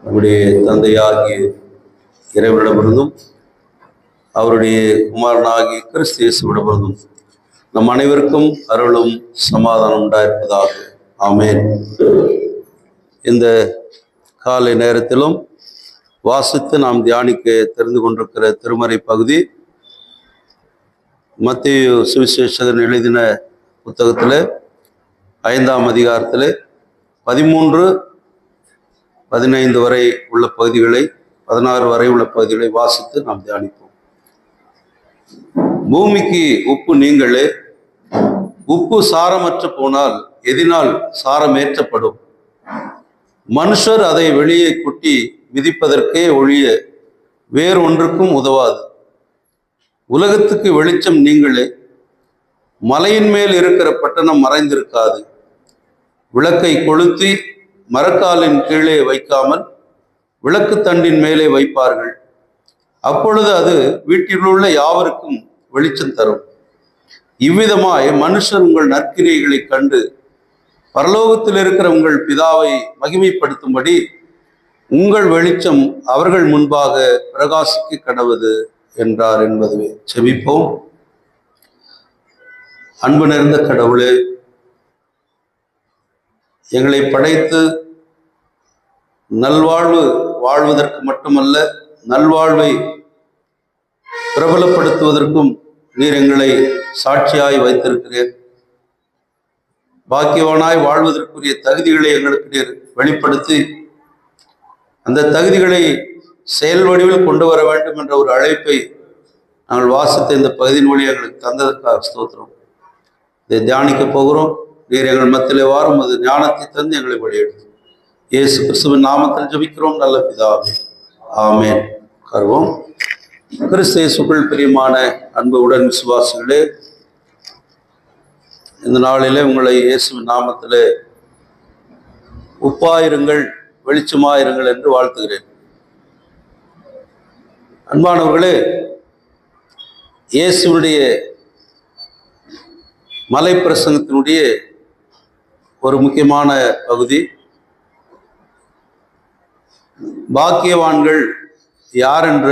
நம்முடைய தந்தையாகிய இறைவனிடமிருந்தும் அவருடைய குமாரனாகிய கிறிஸ்து இயேசுவிடமிருந்தும் நம் அனைவருக்கும் அருளும் சமாதானம் உண்டாயிருப்பதாக. ஆமென். இந்த காலை நேரத்திலும் வாசித்து நாம் தியானிக்க தெரிந்து கொண்டிருக்கிற திருமறை பகுதி மத்தேயு சுவிசேஷகன் எழுதின புத்தகத்தில் 5ஆம் அதிகாரத்தில் 13-15 வரை உள்ள பகுதிகளை 16 வரை உள்ள பகுதிகளை வாசித்து நாம் தியானிப்போம். பூமிக்கு உப்பு நீங்களே, உப்பு சாரமற்று போனால் எதினால் சாரமேற்றப்படும்? மனுஷர் அதை வெளியே குட்டி மிதிப்பதற்கே ஒழிய வேறு ஒன்றுக்கும் உதவாது. உலகத்துக்கு வெளிச்சம் நீங்களே. மலையின் மேல் இருக்கிற பட்டணம் மறைந்திருக்காது. விளக்கை கொளுத்தி மரக்காலின் கீழே வைக்காமல் விளக்கு தண்டின் மேலே வைப்பார்கள். அப்பொழுது அது வீட்டிலுள்ள யாவருக்கும் வெளிச்சம் தரும். இவ்விதமாய் மனுஷர் உங்கள் நற்கிரியைகளை கண்டு பரலோகத்தில் இருக்கிற உங்கள் பிதாவை மகிமைப்படுத்தும்படி உங்கள் வெளிச்சம் அவர்கள் முன்பாக பிரகாசிக்க கடவது என்றார் என்பதுவே. செபிப்போம். அன்பு நிறைந்த கடவுளே, எங்களை படைத்து நல்வாழ்வு வாழ்வதற்கு மட்டுமல்ல, நல்வாழ்வை பிரபலப்படுத்துவதற்கும் நீர் எங்களை சாட்சியாய் வைத்திருக்கிறீர். பாக்கியவானாய் வாழ்வதற்குரிய தகுதிகளை எங்களுக்கு நீர் வெளிப்படுத்தி அந்த தகுதிகளை செயல் வடிவில் கொண்டு வர வேண்டும் என்ற ஒரு அழைப்பை நாங்கள் வாசித்த இந்த பகுதியின் வழி எங்களுக்கு தந்ததற்காக ஸ்தோத்திரம். இதை தியானிக்க போகிறோம். நீர் எங்கள் மத்தியிலே வாரும், அது ஞானத்தை தந்து எங்களை வழியெடுத்து இயேசு கிறிஸ்துவின் நாமத்தில் ஜெபிக்கிறோம் நல்ல பிதாவே. ஆமென். கருவோம். கிறிஸ்து இயேசுக்குள் பிரியமான அன்பு உடன் விசுவாசிகளே, இந்த நாளிலே உங்களை இயேசுவின் நாமத்திலே உப்பாயிருங்கள், வெளிச்சமாயிருங்கள் என்று வாழ்த்துகிறேன். அன்பானவர்களே, இயேசுடைய மலை பிரசங்கத்தினுடைய ஒரு முக்கியமான பகுதி பாக்கியவான்கள் யார் என்ற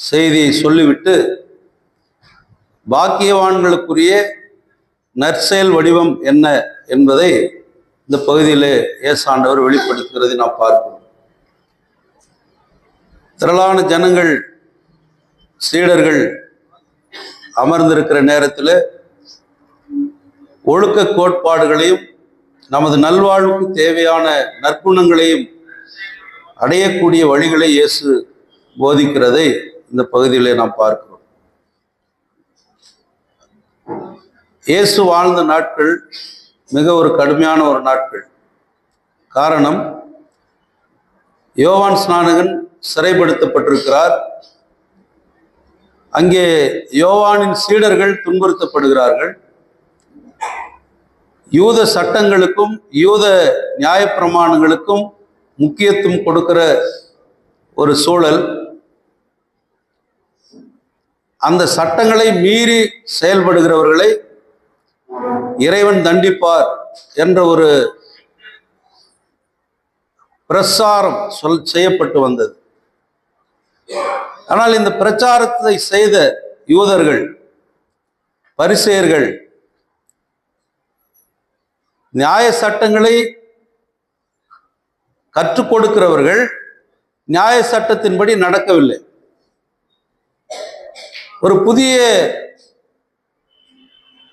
செய்தியை சொல்லிவிட்டு பாக்கியவான்களுக்குரிய நற்செயல் வடிவம் என்ன என்பதை இந்த பகுதியிலே இயேசாண்டவர் வெளிப்படுத்துகிறதை நாம் பார்க்கிறோம். திரளான ஜனங்கள், சீடர்கள் அமர்ந்திருக்கிற நேரத்தில் ஒழுக்க கோட்பாடுகளையும் நமது நல்வாழ்வுக்கு தேவையான நற்குணங்களையும் அடையக்கூடிய வழிகளை இயேசு போதிக்கிறதை இந்த பகுதியிலே நாம் பார்க்கிறோம். இயேசு வாழ்ந்த நாட்கள் மிக ஒரு கடுமையான ஒரு நாட்கள். காரணம், யோவான் ஸ்நானகன் சிறைப்படுத்தப்பட்டிருக்கிறார். அங்கே யோவானின் சீடர்கள் துன்புறுத்தப்படுகிறார்கள். யூத சட்டங்களுக்கும் யூத நியாயப்பிரமாணங்களுக்கும் முக்கியத்துவம் கொடுக்கிற ஒரு சூழல். அந்த சட்டங்களை மீறி செயல்படுகிறவர்களை இறைவன் தண்டிப்பார் என்ற ஒரு பிரச்சாரம் செய்யப்பட்டு வந்தது. ஆனால் இந்த பிரச்சாரத்தை செய்த யூதர்கள், பரிசேயர்கள், நியாய சட்டங்களை கற்றுக் கொடுக்கிறவர்கள் நியாய சட்டத்தின்படி நடக்கவில்லை. ஒரு புதிய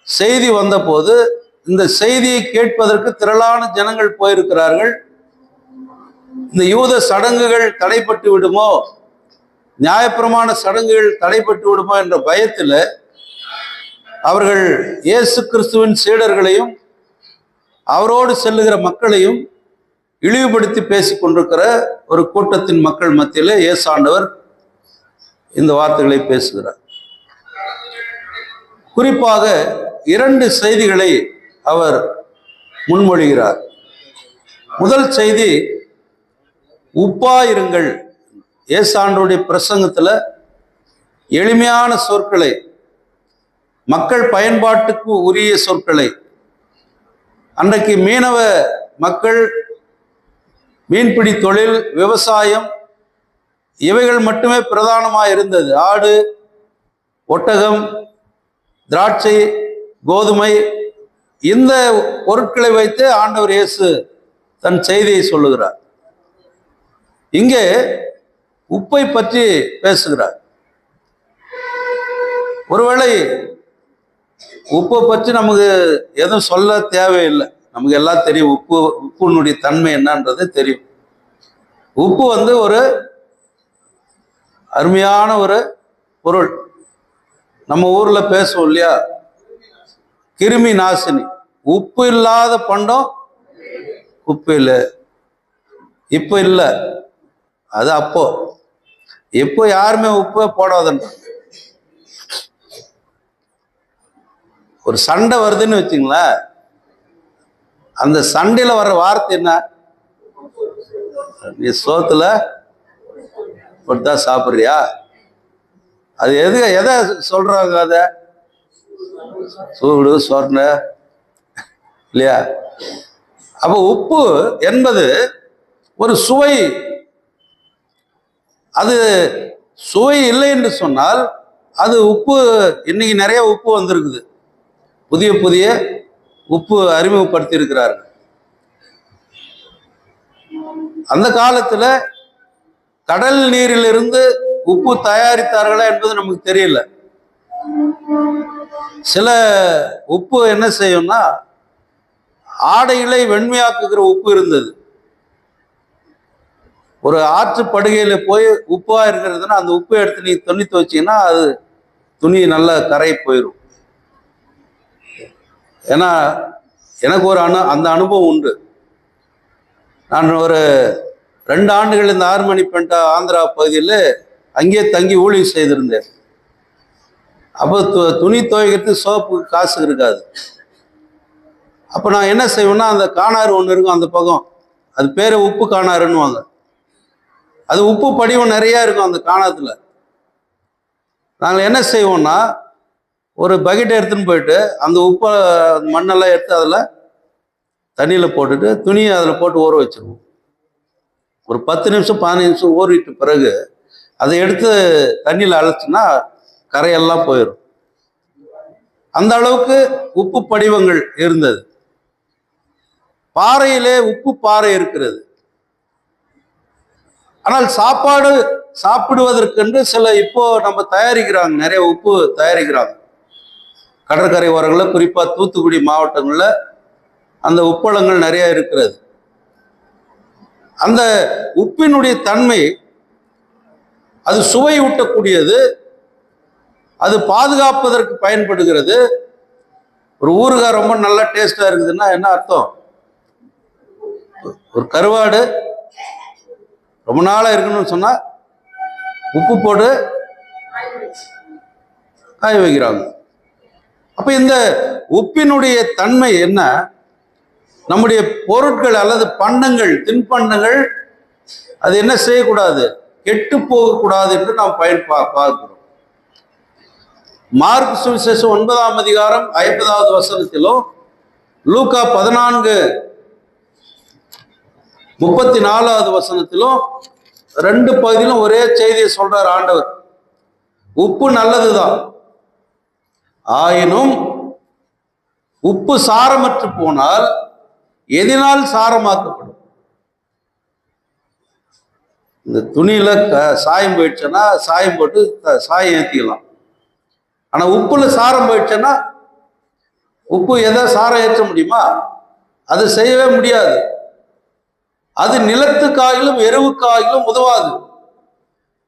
செய்தி வந்தபோது இந்த செய்தியை கேட்பதற்கு திரளான ஜனங்கள் போயிருக்கிறார்கள். இந்த யூத சடங்குகள் தடைப்பட்டு விடுமோ, நியாயப்பிரமாண சடங்குகள் தடைப்பட்டு விடுமோ என்ற பயத்தில் அவர்கள் இயேசு கிறிஸ்துவின் சீடர்களையும் அவரோடு செல்லுகிற மக்களையும் இழிவுபடுத்தி பேசிக் கொண்டிருக்கிற ஒரு கூட்டத்தின் மக்கள் மத்தியில் இயேசாண்டவர் இந்த வார்த்தைகளை பேசுகிறார். குறிப்பாக 2 செய்திகளை அவர் முன்மொழிகிறார். முதல் செய்தி, உப்பாயிருங்கள். இயேசாண்டவருடைய பிரசங்கத்தில் எளிமையான சொற்களை, மக்கள் பயன்பாட்டுக்கு உரிய சொற்களை. அன்றைக்கு மீனவ மக்கள் மீன்பிடி தொழில், விவசாயம் இவைகள் மட்டுமே பிரதானமாக இருந்தது. ஆடு, ஒட்டகம், திராட்சை, கோதுமை, இந்த பொருட்களை வைத்து ஆண்டவர் இயேசு தன் செய்தியை சொல்லுகிறார். இங்கே உப்பை பற்றி பேசுகிறார். ஒருவேளை உப்பை பற்றி நமக்கு எதுவும் சொல்ல தேவையில்லை, நமக்கு எல்லாம் தெரியும். உப்புனுடைய தன்மை என்னன்றது தெரியும். உப்பு ஒரு அருமையான ஒரு பொருள். நம்ம ஊர்ல பேசுவோம் இல்லையா, கிருமி நாசினி. உப்பு இல்லாத பண்டம் உப்பு இல்லை. இப்போ இல்லை, அது அப்போ. இப்போ யாருமே உப்பே போடாதுன்ற. ஒரு சண்டை வருதுன்னு வச்சுங்களேன், அந்த சண்டையில வர்ற வார்த்தை என்ன? நீ சோத்துல கொடுத்தா சாப்பிட்றியா? அது எதை சொல்றாங்க? அத சூடு சொர்ண இல்லையா? அப்ப உப்பு என்பது ஒரு சுவை. அது சுவை இல்லை என்று சொன்னால் அது உப்பு. இன்னைக்கு நிறைய உப்பு வந்திருக்குது, புதிய புதிய உப்பு அறிமுகப்படுத்தி இருக்கிறார்கள். அந்த காலத்துல கடல் நீரிலிருந்து உப்பு தயாரித்தார்களா என்பது நமக்கு தெரியல. சில உப்பு என்ன செய்யும்னா, ஆடைகளை வெண்மையாக்குகிற உப்பு இருந்தது. ஒரு ஆற்று படுகையில போய் உப்பா இருக்கிறதுனா அந்த உப்பை எடுத்து நீ துணி துவைச்சீங்கன்னா அது துணி நல்லா கரை போயிடும். ஏன்னா எனக்கு அந்த அனுபவம் உண்டு. நான் ஒரு 2 ஆண்டுகள் இந்த ஆர்மணிப்பேட்டை ஆந்திரா பகுதியில் அங்கேயே தங்கி ஊழியம் செய்திருந்தேன். அப்போ துணி துவைக்கிறதுக்கு சோப்புக்கு காசு இருக்காது. அப்போ நான் என்ன செய்வேன்னா, அந்த காணாறு ஒன்று இருக்கும் அந்த பக்கம், அது பேர் உப்பு காணாறுன்னுவாங்க. அது உப்பு படிவம் நிறையா இருக்கும் அந்த காணாத்துல. நாங்கள் என்ன செய்வோம்னா, ஒரு பக்கெட்டை எடுத்துன்னு போயிட்டு அந்த உப்பை மண்ணெல்லாம் எடுத்து அதில் தண்ணியில் போட்டுட்டு துணியை அதில் போட்டு ஊற வச்சிருவோம். ஒரு 10 நிமிஷம் 15 நிமிஷம் ஊறிட்டு பிறகு அதை எடுத்து தண்ணியில் அழைச்சுன்னா கரையெல்லாம் போயிடும். அந்த அளவுக்கு உப்பு படிவங்கள் இருந்தது. பாறையிலே உப்பு பாறை இருக்கிறது. ஆனால் சாப்பாடு சாப்பிடுவதற்கென்று சில இப்போ நம்ம தயாரிக்கிறாங்க, நிறைய உப்பு தயாரிக்கிறாங்க. கடற்கரை ஓரங்களில், குறிப்பா தூத்துக்குடி மாவட்டங்களில் அந்த உப்பளங்கள் நிறைய இருக்கிறது. அந்த உப்பினுடைய தன்மை, அது சுவை ஊட்டக்கூடியது, அது பாதுகாப்பதற்கு பயன்படுகிறது. ஒரு ஊறுகாய் ரொம்ப நல்ல டேஸ்டா இருக்குதுன்னா என்ன அர்த்தம்? ஒரு கருவாடு ரொம்ப நாளா இருக்கணும்னு சொன்னா உப்பு போட்டு காய வைக்கிறாங்க. அப்ப இந்த உப்பினுடைய தன்மை என்ன? நம்முடைய பொருட்கள் அல்லது பண்டங்கள், தின்பண்டங்கள், அது என்ன செய்யக்கூடாது? கெட்டு போகக்கூடாது என்று நாம் பார்க்கிறோம். மார்க் சுவிசேஷம் 9ஆம் அதிகாரம் 50வது வசனத்திலும் லூக்கா 14:34வது வசனத்திலும் 2 பகுதியிலும் ஒரே செய்தியை சொல்றார் ஆண்டவர். உப்பு நல்லதுதான், ஆயினும் உப்பு சாரமற்று போனால் எதனால் சாரமாக்கப்படும்? இந்த துணியில சாயம் போயிடுச்சுன்னா சாயம் போட்டு சாயம் ஏற்றிக்கலாம். ஆனா உப்புல சாரம் போயிடுச்சுன்னா உப்பு எதை சாரம் ஏற்ற முடியுமா? அது செய்யவே முடியாது. அது நிலத்துக்காகிலும் எருவுக்காகிலும் உதவாது.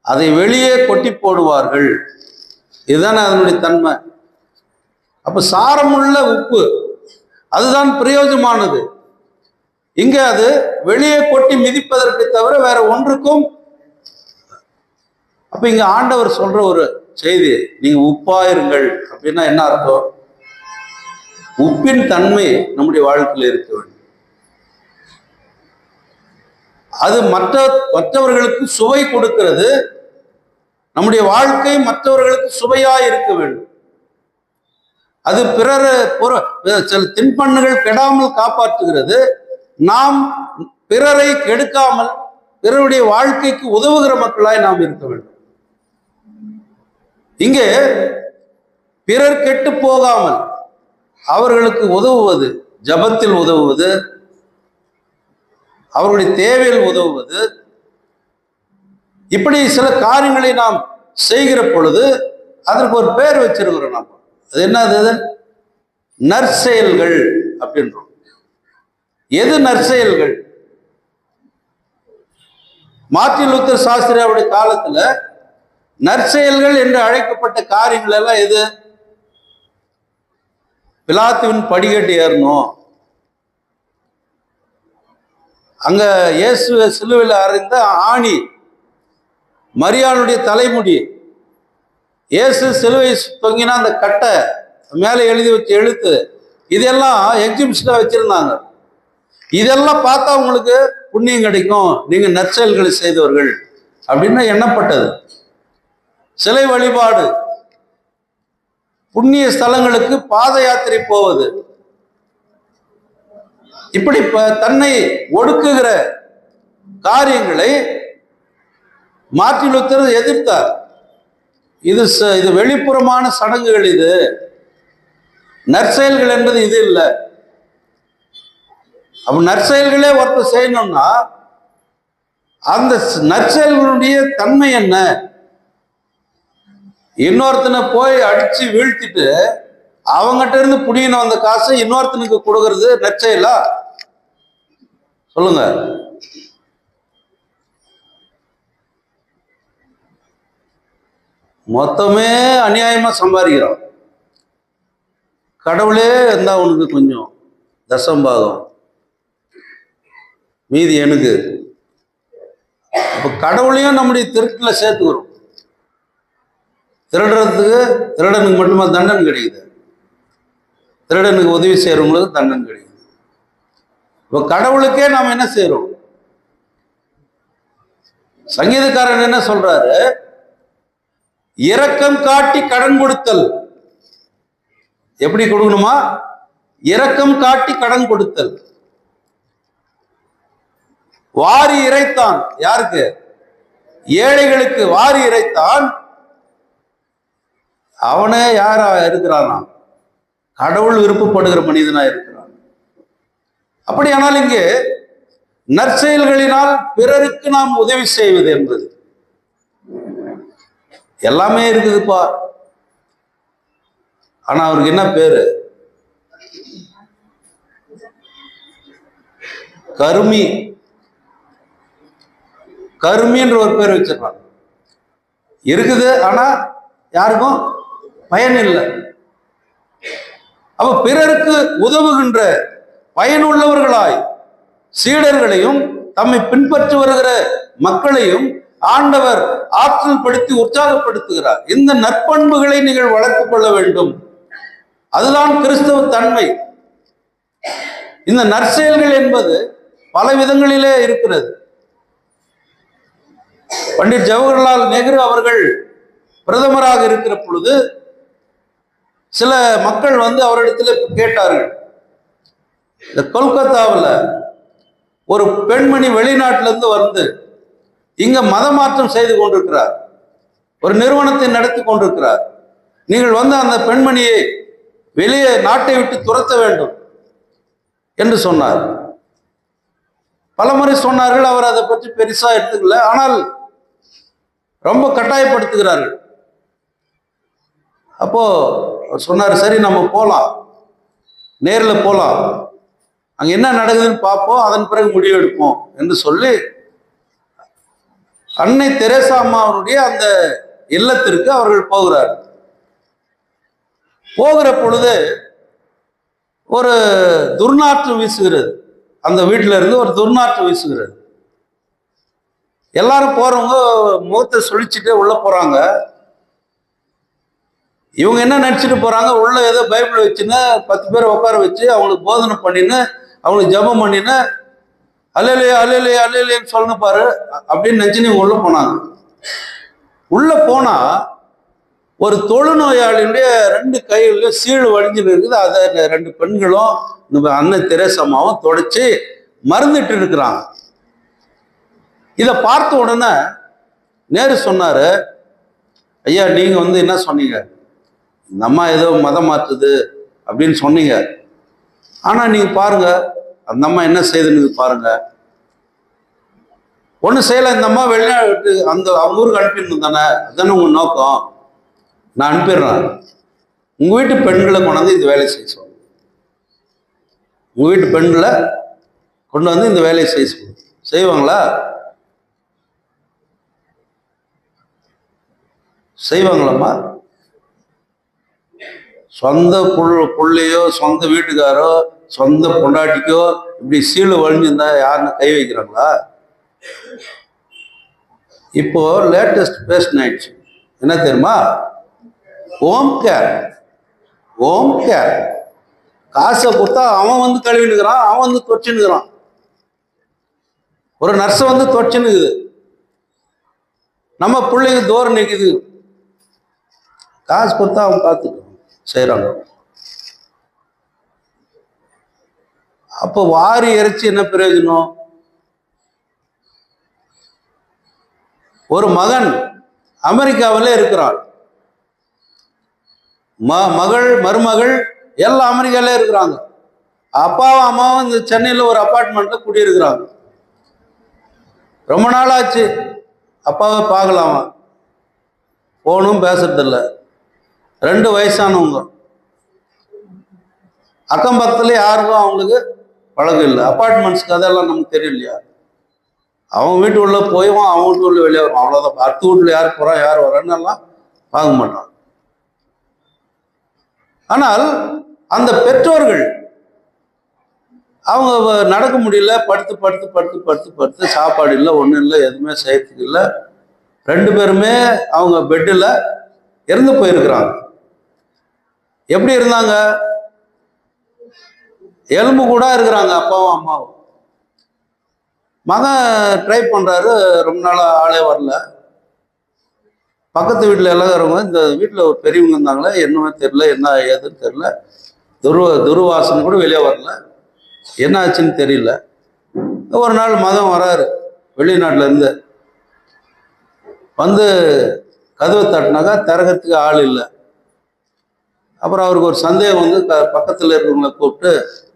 அதை வெளியே கொட்டி போடுவார்கள். இதுதான் அதனுடைய தன்மை. அப்ப சாரமுள்ள உப்பு அதுதான் பிரயோஜனமானது. இங்க அது வெளியே கொட்டி மிதிப்பதற்கு தவிர வேற ஒன்றுக்கும். அப்ப இங்க ஆண்டவர் சொல்ற ஒரு செய்தி, நீங்க உப்பாயிருங்கள் அப்படின்னா என்ன அர்த்தம்? உப்பின் தன்மை நம்முடைய வாழ்க்கையில் இருக்க வேண்டும். அது மற்றவர்களுக்கு சுவை கொடுக்கிறது. நம்முடைய வாழ்க்கை மற்றவர்களுக்கு சுவையா இருக்க வேண்டும். அது பிறர் சில தின்பண்ணுகள் கெடாமல் காப்பாற்றுகிறது. நாம் பிறரை கெடுக்காமல் பிறருடைய வாழ்க்கைக்கு உதவுகிற மக்களாய் நாம் இருக்க வேண்டும். இங்கே பிறர் கெட்டு போகாமல் அவர்களுக்கு உதவுவது, ஜபத்தில் உதவுவது, அவருடைய தேவையில் உதவுவது, இப்படி சில காரியங்களை நாம் செய்கிற பொழுது அதற்கு ஒரு பேர் வச்சிருக்கிறோம். நாம் அது என்னது? நற்செயல்கள் அப்படின்றோம். எது நற்செயல்கள்? மார்ட்டின் லூத்தர் சாஸ்திரி அவருடைய காலத்துல நற்செயல்கள் என்று அழைக்கப்பட்ட காரியங்கள் எல்லாம் எது? பிலாத்துவின் படிக்கட்டு ஏறணும், அங்க இயேசு சிலுவையில் அறைந்த ஆணி, மரியாளுடைய தலைமுடி, இயேசு சிலுவை தொங்கினா அந்த கட்டை, மேலே எழுதி வச்ச எழுத்து, இதெல்லாம் எக்ஸிபிஷனா வச்சிருந்தாங்க. இதெல்லாம் பார்த்தா உங்களுக்கு புண்ணியம் கிடைக்கும், நீங்க நற்செயல்களை செய்தவர்கள் அப்படின்னு எண்ணப்பட்டது. சிலை வழிபாடு, புண்ணிய ஸ்தலங்களுக்கு பாத யாத்திரை போவது, இப்படி தன்னை ஒடுக்குகிற காரியங்களை மார்ட்டின் லூத்தர் எதிர்த்தார். இது வெளிப்புறமான சடங்குகள், இது நற்செயல்கள் என்பது இது இல்லை. அப்ப நற்செயல்களே ஒருத்தர் செய்யணும்னா அந்த நற்செயல்களுடைய தன்மை என்ன? இன்னொருத்தனை போய் அடிச்சு வீழ்த்திட்டு அவங்ககிட்ட இருந்து புடியணும் அந்த காசை இன்னொருத்தனுக்கு கொடுக்கறது நற்செயலா? சொல்லுங்க. மொத்தமே அநியாயமா சம்பாதிக்கிறோம். கடவுளே இருந்தா உனக்கு கொஞ்சம் தசம்பாகம், மீதி எனக்கு. அப்ப கடவுளையும் நம்முடைய திருட்டுல சேர்த்துக்கிறோம். திருடுறதுக்கு திருடனுக்கு மட்டுமா தண்டனை கிடைக்குது? திருடனுக்கு உதவி செய்யறவங்களுக்கு தண்டனை கிடைக்குது. இப்ப கடவுளுக்கே நாம் என்ன செய்யறோம்? சங்கீதக்காரன் என்ன சொல்றாரு? இரக்கம் காட்டி கடன் கொடுத்தல். எப்படி கொடுக்கணுமா? இரக்கம் காட்டி கடன் கொடுத்தல். வாரி இறைத்தான். யாருக்கு? ஏழைகளுக்கு வாரி இறைத்தான். அவனே யாரா இருக்கிறானா? கடவுள் விருப்பப்படுகிற மனிதனா இருக்கிறான். அப்படியானால் இங்கே நற்செயல்களினால் பிறருக்கு நாம் உதவி செய்வது என்பது எல்லாமே இருக்குதுப்பா. ஆனா அவருக்கு என்ன பேரு? கருமி. கருமின்ற ஒரு பேர் வச்சிருக்காங்க. இருக்குது, ஆனா யாருக்கும் பயன் இல்லை. அப்ப பிறருக்கு உதவுகின்ற பயனுள்ளவர்களாய் சீடர்களையும் தம்மை பின்பற்றி வருகிற மக்களையும் ஆண்டவர் ஆற்றல் படுத்தி உற்சாகப்படுத்துகிறார். இந்த நற்பண்புகளை நீங்கள் வளர்த்துக் கொள்ள வேண்டும். அதுதான் கிறிஸ்தவ தன்மை. இந்த நற்செயல்கள் என்பது பல விதங்களிலே இருக்கிறது. பண்டிட் ஜவஹர்லால் நேரு அவர்கள் பிரதமராக இருக்கிற பொழுது சில மக்கள் அவரிடத்துல கேட்டார்கள். இந்த கொல்கத்தாவில் ஒரு பெண்மணி வெளிநாட்டிலிருந்து வந்து இங்க மதமாற்றம் செய்து கொண்டிருக்கிறார், ஒரு நிறுவனத்தை நடத்தி கொண்டிருக்கிறார். நீங்கள் அந்த பெண்மணியை வெளியே நாட்டை விட்டு துரத்த வேண்டும் என்று சொன்னார். பலமுறை சொன்னார்கள். அவர் அதை பற்றி பெருசா எடுத்துக்கல. ஆனால் ரொம்ப கட்டாயப்படுத்துகிறார்கள். அப்போ சொன்னார், சரி நம்ம போலாம், நேரில் போலாம், அங்க என்ன நடக்குதுன்னு பார்ப்போம், அதன் பிறகு முடிவு எடுப்போம் என்று சொல்லி அன்னை தெரேசா அம்மா அவருடைய அந்த இல்லத்திற்கு அவர்கள் போகிறார். போகிற பொழுது ஒரு துர்நாற்று வீசுகிறது. அந்த வீட்டில இருந்து ஒரு துர்நாற்று வீசுகிறது. எல்லாரும் போறவங்க முகத்தை சுழிச்சுட்டு உள்ள போறாங்க. இவங்க என்ன நினைச்சிட்டு போறாங்க? உள்ள ஏதோ பைபிள் வச்சுன்னு 10 பேரை உட்கார வச்சு அவங்களுக்கு போதனை பண்ணின்னு அவங்களுக்கு ஜபம் பண்ணின்னு அல்லேலூயா அல்லேலூயா அல்லேலூயான்னு சொல்லணும் பாரு அப்படின்னு நினைச்சு நீங்க உள்ள போனாங்க. உள்ள போனா ஒரு தொழுநோயாளியுடைய 2 கைகளிலும் சீழ் வடிஞ்சுட்டு இருக்குது. அதை 2 பெண்களும் இந்த அன்னை தெரேசம்மாவும் தொடச்சு மருந்துட்டு இருக்கிறாங்க. இதை பார்த்த உடனே நேரு சொன்னாரு, ஐயா நீங்க என்ன சொன்னீங்க, இந்த அம்மா ஏதோ மதம் மாற்றுது அப்படின்னு சொன்னீங்க. ஆனா நீங்க பாருங்க அந்த அம்மா என்ன செய்யுதுன்னு பாருங்க. ஒன்றும் செய்யலை, இந்த அம்மா வெளிநாட்டு அந்த அவங்க ஊருக்கு அனுப்பிடணும் தானே, அதுதானே உங்க நோக்கம். நான் அனுப்பிடுறேன், உங்க வீட்டு பெண்களை கொண்டாந்து இந்த வேலையை செய்ய சொல்லுங்க. உங்க வீட்டு பெண்களை கொண்டு வந்து இந்த வேலையை செய்ய சொல்லுங்க. செய்வாங்களா? செய்வாங்களாம்மா? சொந்த புள்ளையோ சொந்த வீட்டுக்காரோ சொந்த பொண்டாட்டிக்கோ இப்படி சீழு வழிஞ்சிருந்தா யாருன்னு கை வைக்கிறாங்களா? இப்போ லேட்டஸ்ட் பேஷன் ஆயிடுச்சு, என்ன தெரியுமா? Home care. ஹோம் கேர் காசை கொடுத்தா அவன் கழுவினுக்கிறான், அவன் தொச்சுன்னுக்கிறான். ஒரு நர்ஸை தொச்சுன்னுக்குது, நம்ம பிள்ளைங்க தூரம் நிற்குது. காசு கொடுத்தா அவன் பார்த்துட்டு செய்கிறாங்க. அப்போ வாரி இறைச்சி என்ன பிரயோஜனம்? ஒரு மகன் அமெரிக்காவிலே இருக்கிறான், மகள் மருமகள் எல்லாம் அமெரிக்காவிலே இருக்கிறாங்க. அப்பாவும் அம்மாவும் இந்த சென்னையில் ஒரு அப்பார்ட்மெண்ட்ல குடியிருக்கிறாங்க. ரொம்ப நாள் ஆச்சு அப்பாவை பார்க்கலாமா, போனும் பேசுறதில்ல. 2 வயசானவங்க, அக்கம் பக்கத்துல யாருக்கும் அவங்களுக்கு பழகம் இல்லை. அப்பார்ட்மெண்ட்ஸ்க்கு அதெல்லாம் நமக்கு தெரியும் இல்லையா? அவங்க வீட்டு உள்ள போய்வான், அவங்க வீட்டு உள்ள வெளியே வரும், அவ்வளோதான். அடுத்த வீட்டுல யார் போறா யார் வரான்னு எல்லாம் பார்க்க மாட்டான். ஆனால் அந்த பெற்றோர்கள் அவங்க நடக்க முடியல, படுத்து படுத்து படுத்து படுத்து படுத்து, சாப்பாடு இல்லை, ஒன்றும் இல்லை, எதுவுமே செய்யறதுக்கு இல்லை. 2 பேருமே அவங்க பெட்டில் இறந்து போயிருக்கிறாங்க. எப்படி இருந்தாங்க? எலும்பு கூட இருக்கிறாங்க அப்பாவும் அம்மாவும். மகன் ட்ரை பண்றாரு, ரொம்ப நாளா ஆளே வரல. பக்கத்து வீட்டில் எல்லாம் இருக்கிறவங்க, இந்த வீட்டில் ஒரு பெரியவங்க இருந்தாங்களே, என்னமே தெரியல, என்ன ஏதுன்னு தெரியல, துர்வாசனை கூட வெளியே வரல, என்ன ஆச்சுன்னு தெரியல. ஒரு நாள் மகன் வராரு வெளிநாட்டுல இருந்து, கதவை தட்டினாக்கா திறக்கிறதுக்கு ஆள் இல்லை. அப்புறம் அவருக்கு ஒரு சந்தேகம் பக்கத்தில் இருக்கிறவங்களை கூப்பிட்டு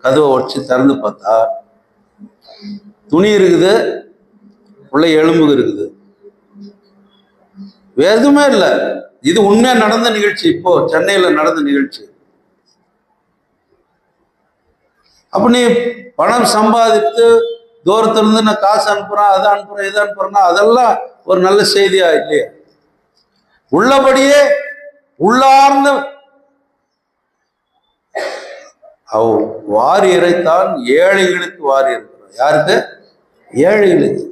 கதவை உடச்சி திறந்து பார்த்தா துணி இருக்குது, உள்ள எலும்பு இருக்குது, எதுவுமே இல்லை. இது உண்மையா நடந்த நிகழ்ச்சி, இப்போ சென்னையில நடந்த நிகழ்ச்சி. அப்ப நீ பணம் சம்பாதித்து தூரத்திலிருந்து நான் காசு அனுப்புறேன், அதை அனுப்புறேன், இதை அனுப்புறேன்னா அதெல்லாம் ஒரு நல்ல செய்தியா இல்லையா? உள்ளபடியே உள்ளார்ந்த வாரி இறைத்தான் ஏழைகளுக்கு வாரி இருக்கிறார். யாருக்கு? ஏழைகளுக்கு,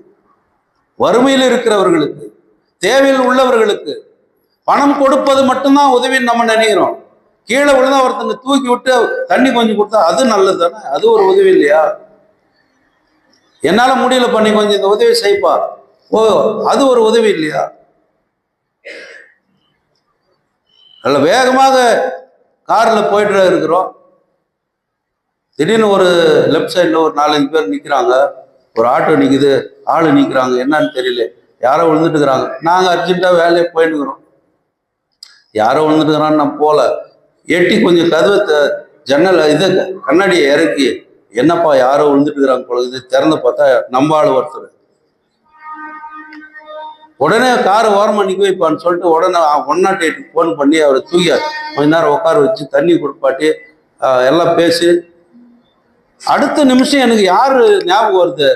வறுமையில் இருக்கிறவர்களுக்கு, தேவையில் உள்ளவர்களுக்கு. பணம் கொடுப்பது மட்டும்தான் உதவின்னு நம்ம நினைக்கிறோம். கீழே விழுந்தா ஒருத்தனை தூக்கி விட்டு தண்ணி கொஞ்சம் கொடுத்தா அது நல்லது தானே, அது ஒரு உதவி இல்லையா? என்னால முடியல பண்ணி கொஞ்சம் இந்த உதவி செய்ப்பா, ஓ அது ஒரு உதவி இல்லையா? நல்ல வேகமாக கார்ல போயிட்டு இருக்கிறோம், திடீர்னு ஒரு லெஃப்ட் சைட்ல ஒரு 4-5 பேர் நிக்கிறாங்க, ஒரு ஆட்டோ நிக்குது, ஆளு நிக்கிறாங்க, என்னன்னு தெரியல, யாரோ விழுந்துட்டு இருக்கிறாங்க. நாங்க அர்ஜென்ட்டா வேலையை போயிட்டு இருக்கிறோம். யாரோ விழுந்துட்டு இருக்கிறான்னு நான் போல, எட்டி கொஞ்சம் கதவை ஜன்னல் கண்ணாடியை இறக்கி, என்னப்பா யாரோ விழுந்துட்டு இருக்கிறாங்க போல இது, திறந்து பார்த்தா நம்ம ஆளு ஒருத்தர். உடனே காரை ஓரமா நிக்க வைப்பான்னு சொல்லிட்டு உடனே 108 ஃபோன் பண்ணி அவரை தூக்கி கொஞ்ச நேரம் உட்கார வச்சு தண்ணி கொடுப்பாட்டி எல்லாம் பேசி, அடுத்த நிமிஷம் எனக்கு யாரு ஞாபகம் வருது,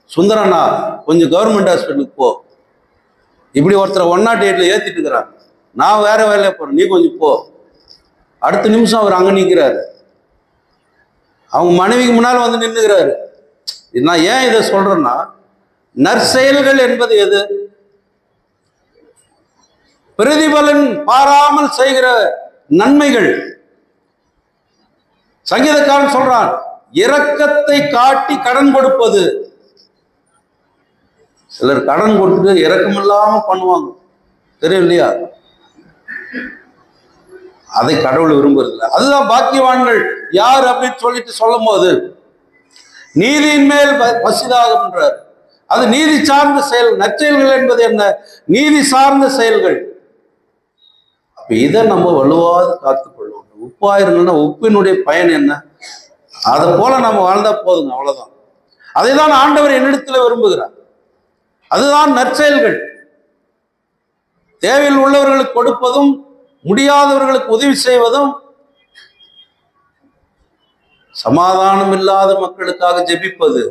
சுந்தரண்ணா கொஞ்சம் கவர்மெண்ட் ஹாஸ்பிட்டலுக்கு போ, இப்படி ஒருத்தரை 108ல ஏத்திட்டு இருக்கிறான், நான் வேற வேலையை போறேன், நீ கொஞ்சம் போ. அடுத்த நிமிஷம் அவர் அங்க நிற்கிறாரு, அவங்க மனைவிக்கு முன்னால் நின்றுகிறாரு. நான் ஏன் இதை சொல்றேன்னா, நற்செயல்கள் என்பது எது? பிரதிபலன் பாராமல் செய்கிற நன்மைகள். சங்கீதக்காரன் சொல்றான், இரக்கத்தை காட்டி கடன் கொடுப்பது. சிலர் கடன் கொடுத்து இரக்கம் இல்லாம பண்ணுவாங்க, தெரியும் இல்லையா? அதை கடவுள் விரும்புறதில்லை. அதுதான் பாக்கியவான்கள் யார் அப்படின்னு சொல்லிட்டு சொல்லும் போது நீதியின் மேல் பசிதாகன்றார். அது நீதி சார்ந்த செயல். நற்செயல்கள் என்பது என்ன? நீதி சார்ந்த செயல்கள். அப்ப இதை நம்ம வலுவாது காத்துக்கொள்ளும். உப்பாயிருங்கன்னா உப்பினுடைய பயன் என்ன? அதை போல நம்ம வாழ்ந்தா போதுங்க, அவ்வளவுதான். அதை தான் ஆண்டவர் என்னிடத்துல விரும்புகிறார். அதுதான் நற்செயல்கள். தேவையில் உள்ளவர்களுக்கு கொடுப்பதும், முடியாதவர்களுக்கு உதவி செய்வதும், சமாதானம் இல்லாத மக்களுக்காக ஜெபிப்பது,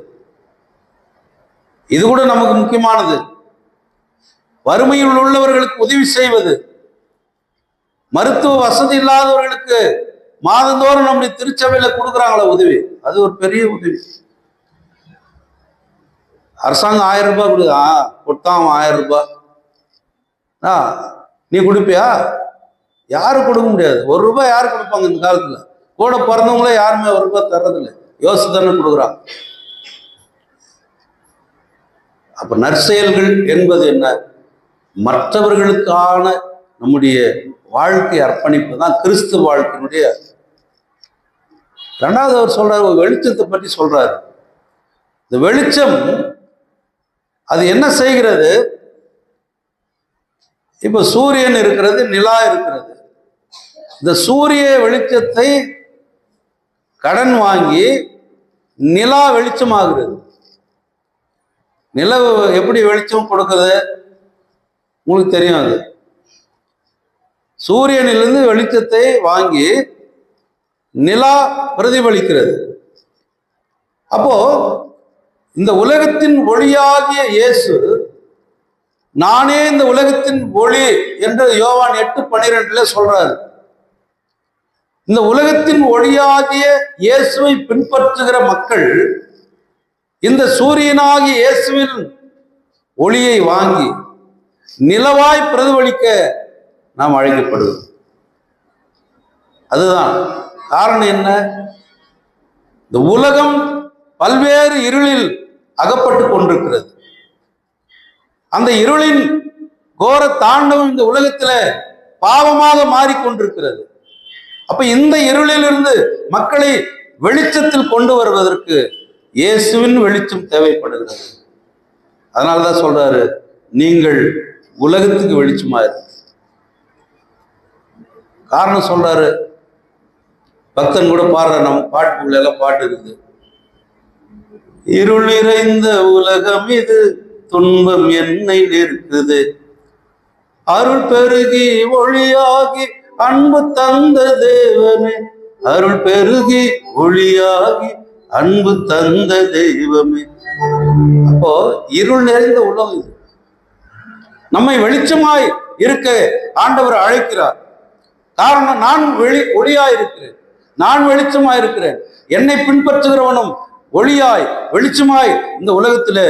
இது கூட நமக்கு முக்கியமானது. வறுமையில் உள்ளவர்களுக்கு உதவி செய்வது, மருத்துவ வசதி இல்லாதவர்களுக்கு மாதந்தோறும் நம்முடைய திருச்சபையில கொடுக்குறாங்களா உதவி, அது ஒரு பெரிய உதவி. அரசாங்கம் 1000 ரூபாய் கொடுத்தான் 1000 ரூபாய். நீ கொடுப்பியா? யாரும் கொடுக்க முடியாது. 1 ரூபாய் யாரு கொடுப்பாங்க இந்த காலத்துல? கூட பிறந்தவங்களே யாருமே 1 ரூபாய் தர்றதில்லை. யோசித்தானே கொடுக்குறாங்க. அப்ப நற்செயல்கள் என்பது என்ன? மற்றவர்களுக்கான நம்முடைய வாழ்க்கை அர்ப்பணிப்பு தான் கிறிஸ்துவ வாழ்க்கையினுடைய. ரெண்டாவது அவர் சொல்றாரு, ஒரு வெளிச்சத்தை பற்றி சொல்றாரு. இந்த வெளிச்சம் அது என்ன செய்கிறது? இப்ப சூரியன் இருக்கிறது, நிலா இருக்கிறது. இந்த சூரிய வெளிச்சத்தை கடன் வாங்கி நிலா வெளிச்சமாகிறது. நிலவு எப்படி வெளிச்சம் கொடுக்குது உங்களுக்கு தெரியும். அது சூரியனிலிருந்து வெளிச்சத்தை வாங்கி நிலா பிரதிபலிக்கிறது. அப்போ இந்த உலகத்தின் ஒளியாகிய இயேசு, நானே இந்த உலகத்தின் ஒளி என்று யோவான் 8:12 சொல்றாரு. இந்த உலகத்தின் ஒளியாகிய இயேசுவை பின்பற்றுகிற மக்கள் இந்த சூரியனாகிய இயேசுவின் ஒளியை வாங்கி நிலவாய் பிரதிபலிக்க நாம் அழைக்கப்படுவோம். அதுதான் காரணம். என்ன? இந்த உலகம் பல்வேறு இருளில் அகப்பட்டு கொண்டிருக்கிறது. அந்த இருளின் கோர தாண்டவம் இந்த உலகத்துல பாவமாக மாறிக்கொண்டிருக்கிறது. அப்ப இந்த இருளிலிருந்து மக்களை வெளிச்சத்தில் கொண்டு வருவதற்கு இயேசுவின் வெளிச்சம் தேவைப்படுகிறது. அதனாலதான் சொல்றாரு, நீங்கள் உலகத்துக்கு வெளிச்சமா இருக்கு. காரணம் சொல்றாரு, பக்தன் கூட பாடுற, நம்ம பாட்டுக்குள்ள எல்லாம் பாட்டு இருக்குது. இருள் நிறைந்த உலகம் இது, துன்பம் என்னை நிற்குது, அருள் பெருகி ஒளியாகி அன்பு தந்த தேவமே, அருள் பெருகி ஒளியாகி அன்பு தந்த தெய்வமே. அப்போ இருள் நிறைந்த உலகம் இது. நம்மை வெளிச்சமாய் இருக்க ஆண்டவர் அழைக்கிறார். காரணம், நான் ஒளியாய் இருக்கிறேன், நான் வெளிச்சமாய் இருக்கிறேன். என்னை பின்பற்றுகிறவனும் ஒளியாய் வெளிச்சமாய் இந்த உலகத்துல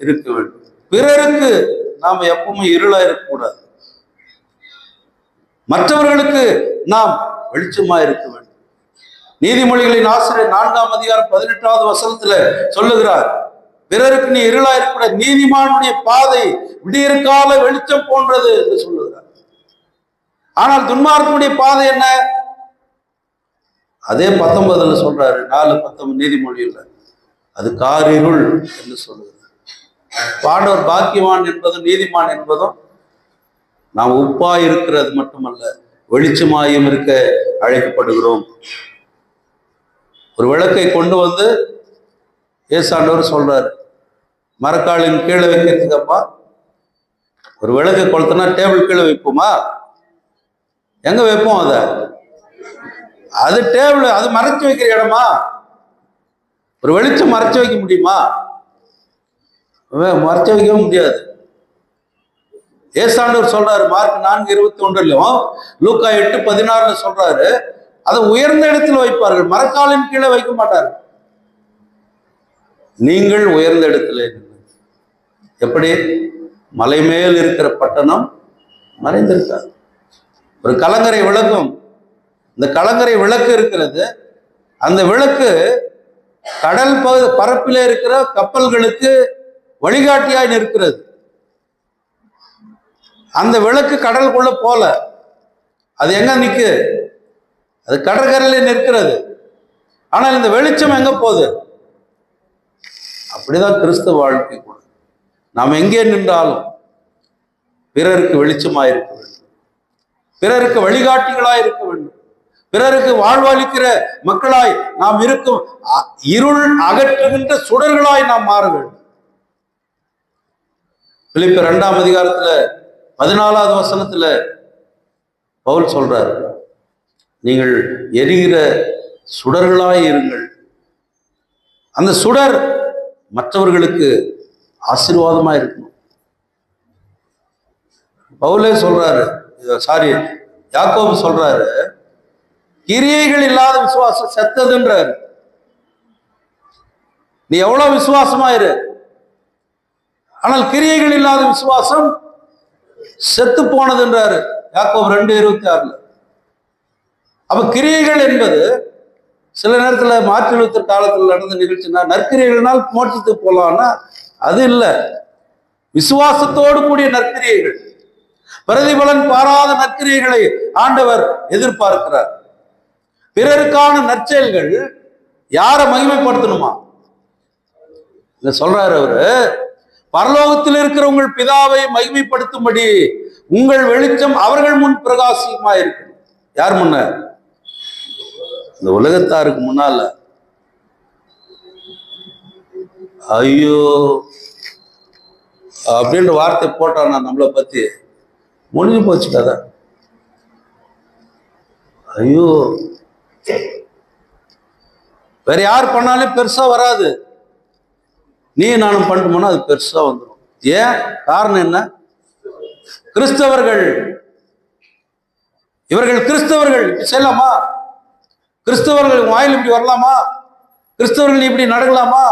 இருக்க வேண்டும். பிறருக்கு நாம எப்பவுமே இருளா இருக்கக்கூடாது. மற்றவர்களுக்கு நாம் வெளிச்சமாய் இருக்க வேண்டும். நீதிமொழிகளின் ஆசிரியர் 4ஆம் அதிகாரம் 18வது வசனத்துல சொல்லுகிறார், பிறருக்கு நீ இருளா இருக்க, நீதிமானுடைய பாதை விடியற்கால வெளிச்சம் போன்றது என்று சொல்லுகிறார். ஆனால் துன்மார்க்கனுடைய பாதை என்ன? அதே 19 சொல்றாரு, 4:19 நீதிமொழியில், அது காரிருள் என்று சொல்லுகிறார். பாண்டவர் பாக்கியவான் என்பதும் நீதிமான் என்பதும் நாம் உப்பாய் இருக்கிறது மட்டுமல்ல, வெளிச்சமாயும் இருக்க அழைக்கப்படுகிறோம். ஒரு விளக்கை கொண்டு வந்து ஏசாண்டவர் சொல்றாரு, மரக்காலின் கீழே வைக்கிறதுக்கப்பா, ஒரு விளக்கை கொளுத்தனா டேபிள் கீழே வைப்போமா? எங்க வைப்போம்? அது டேபிள், அது மறைச்சு வைக்கிற இடமா? ஒரு வெளிச்சம் மறைச்சு வைக்க முடியுமா? மறைச்சு வைக்கவும் முடியாது. ஏசாண்டவர் சொல்றாரு, மார்க் 4:21, லூக்கா 8:16 சொல்றாரு, அதை உயர்ந்த இடத்தில் வைப்பார்கள், மரக்காலின் கீழே வைக்க மாட்டார்கள். நீங்கள் உயர்ந்த இடத்துல. எப்படி? மலை மேல் இருக்கிற பட்டணம் மறைந்திருக்காது. ஒரு கலங்கரை விளக்கும், இந்த கலங்கரை விளக்கு இருக்கிறது, அந்த விளக்கு கடல் பரப்பிலே இருக்கிற கப்பல்களுக்கு வழிகாட்டியாய் நிற்கிறது. அந்த விளக்கு கடலுக்குள்ள போல, அது எங்க நிற்கு? அது கடற்கரையில் நிற்கிறது. ஆனால் இந்த வெளிச்சம் எங்க போகுது? அப்படிதான் கிறிஸ்தவ வாழ்க்கை கூட. நாம் எங்கே நின்றாலும் பிறருக்கு வெளிச்சமாய் இருக்க வேண்டும், பிறருக்கு வழிகாட்டிகளாய் இருக்க வேண்டும், பிறருக்கு வாழ்வளிக்கிற மக்களாய் நாம் இருக்கும், இருள் அகற்றுகின்ற சுடர்களாய் நாம் மாற வேண்டும். பிலிப்பியர் 2ஆம் அதிகாரத்துல 14வது வசனத்துல பவுல் சொல்றார், நீங்கள் எரிகிற சுடர்களாய் இருங்கள். அந்த சுடர் மற்றவர்களுக்கு ஆசீர்வாதமா இருக்கணும். பவுலே சொல்றாரு, யாக்கோபு சொல்றாரு, கிரியைகள் இல்லாத விசுவாசம் செத்ததுன்றாரு. நீ எவ்வளவு விசுவாசமா இரு, ஆனால் கிரியைகள் இல்லாத விசுவாசம் செத்து போனதுன்றாரு யாக்கோபு 2:26. அப்ப கிரியைகள் என்பது சில நேரத்தில் மார்ட்டின் லூத்தர் காலத்தில் நடந்த நிகழ்ச்சினா, நற்கிரியைகள்னால் மோட்சத்துக்கு போகலான்னா அது இல்லை. விசுவாசத்தோடு கூடிய நற்கிரியைகள், பிரதிபலன் பாராத நற்கிரியைகளை ஆண்டவர் எதிர்பார்க்கிறார். பிறருக்கான நற்செயல்கள் யாரை மகிமைப்படுத்தணுமா? இத சொல்றாரு அவரு, பரலோகத்தில் இருக்கிற உங்கள் பிதாவை மகிமைப்படுத்தும்படி உங்கள் வெளிச்சம் அவர்கள் முன் பிரகாசமா இருக்கணும். யார் முன்ன? இந்த உலகத்தாருக்கு முன்னால. ஐயோ அப்படின்ற வார்த்தை போட்டானா நம்மளை பத்தி முடிஞ்சு போச்சு கதை. ஐயோ வேற யார் பண்ணாலும் பெருசா வராது, நீ நானும் பண்ணிட்டோம்னா அது பெருசா வந்துடும். ஏன்? காரணம் என்ன? கிறிஸ்தவர்கள், இவர்கள் கிறிஸ்தவர்கள் இப்படி செய்யலாமா? கிறிஸ்தவர்கள் வாயில் இப்படி வரலாமா? கிறிஸ்தவர்கள் இப்படி நடக்கலாமா?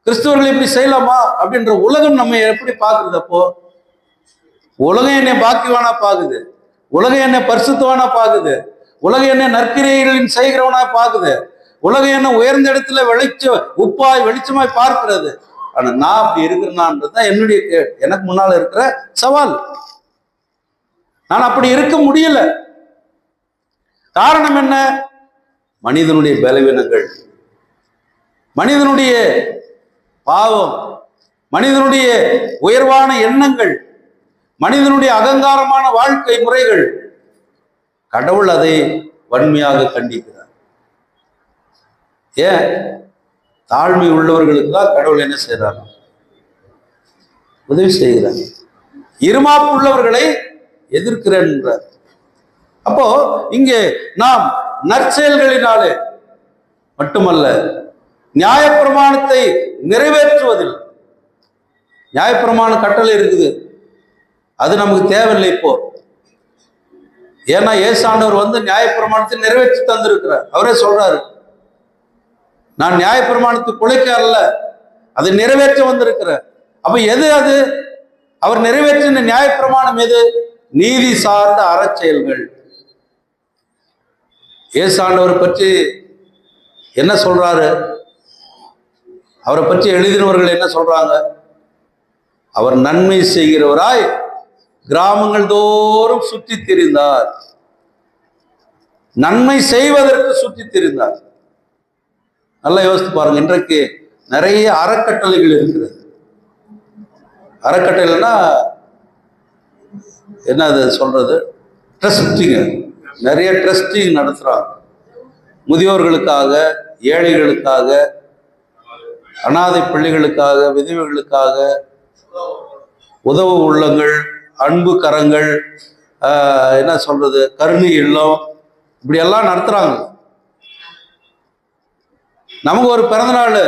கிறிஸ்தவர்கள் இப்படி செய்யலாமா? அப்படின்ற உலகம் நம்ம எப்படி பார்க்குறது? அப்போ உலகம் என்னை பாக்கியவானா பார்க்குது, உலகம் என்னை பரிசுத்தவானா பார்க்குது, உலகம் என்னை நற்கிரியைகளின் செய்கிறவனா பார்க்குது, உலகம் என்ன உயர்ந்த இடத்துல உப்பாய் வெளிச்சமாய் பார்க்கிறது. ஆனா நான் அப்படி இருக்கிறேனான்றதுதான் என்னுடைய எனக்கு முன்னால இருக்கிற சவால். நான் அப்படி இருக்க முடியல. காரணம் என்ன? மனிதனுடைய பலவீனங்கள், மனிதனுடைய பாவம், மனிதனுடைய உயர்வான எண்ணங்கள், மனிதனுடைய அகங்காரமான வாழ்க்கை முறைகள். கடவுள் அதை வன்மையாக கண்டிக்கிறார். ஏன்? தாழ்மை உள்ளவர்களுக்கு தான் கடவுள் என்ன செய்யறாங்க? உதவி செய்கிறார். இருமாப்பு உள்ளவர்களை எதிர்க்கிறேன் என்றார். அப்போ இங்கே நாம் நற்செயல்களினாலே மட்டுமல்ல, நியாயப்பிரமாணத்தை நிறைவேற்றுவதில், நியாயப்பிரமாண கட்டளை இருக்குது, அது நமக்கு தேவையில்லை இப்போ. ஏன்னா ஏசாண்டவர் நியாயப்பிரமாணத்தை நிறைவேற்றி தந்திருக்கிறார். அவரே சொல்றாரு, நான் நியாயப்பிரமாணத்தை குலைக்க அல்ல, அதை நிறைவேற்ற வந்திருக்கிறார். அப்ப எது அது? அவர் நிறைவேற்றின நியாயப்பிரமாணம் எது? நீதி சார்ந்த அறச்செயல்கள். ஏசாண்டவர் பற்றி என்ன சொல்றாரு? அவரை பற்றி எழுதினவர்கள் என்ன சொல்றாங்க? அவர் நன்மை செய்கிறவராய் கிராமங்கள் தோறும் சுற்றி திரிந்தார். நன்மை செய்வதற்கு சுற்றி திரிந்தார். நல்லா யோசித்து பாருங்க. இன்றைக்கு நிறைய அறக்கட்டளைகள் இருக்கிறது. அறக்கட்டளைன்னா என்ன அது சொல்றது? ட்ரஸ்டிங்க. நிறைய ட்ரஸ்டிங் நடத்துறாங்க. முதியோர்களுக்காக, ஏழைகளுக்காக, அனாதை பிள்ளைகளுக்காக, விதவைகளுக்காக, உதவு உள்ளங்கள், அன்பு கரங்கள், என்ன சொல்றது, கருணை இல்லம், இப்படி எல்லாம் நடத்துறாங்க. நமக்கு ஒரு பிறந்தநாள்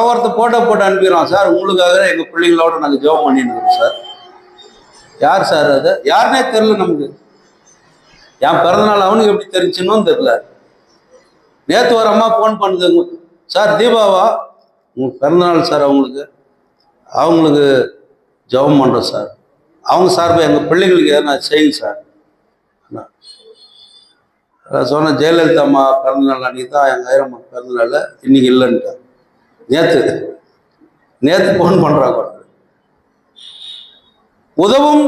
ஒருத்த போட்டோ போட்டு அனுப்பிடுறோம். சார் உங்களுக்காக எங்க பிள்ளைங்களோட நாங்கள் ஜெபம் பண்ணிட்டு இருக்கோம் சார். யார் சார் அது? யாருன்னே தெரியல நமக்கு. என் பிறந்தநாள் அவனுக்கு எப்படி தெரிஞ்சுன்னு தெரியல. நேற்று ஒரு அம்மா ஃபோன் பண்ணுது, சார் தீபாவா உங்க பிறந்தநாள் சார், அவங்களுக்கு ஜெபம் பண்ணுறோம் சார், அவங்க சார்பாக எங்கள் பிள்ளைங்களுக்கு எதனா செய்யுங்க சார். சொன்ன ஜெயலலிதா அம்மா பிறந்தநாள் அன்றைக்கி தான் எங்கள் ஐயரம்மா பிறந்தநாள், இன்னைக்கு இல்லைன்ட்டா. நேற்று ஃபோன் பண்ணுறாங்க. உதவும்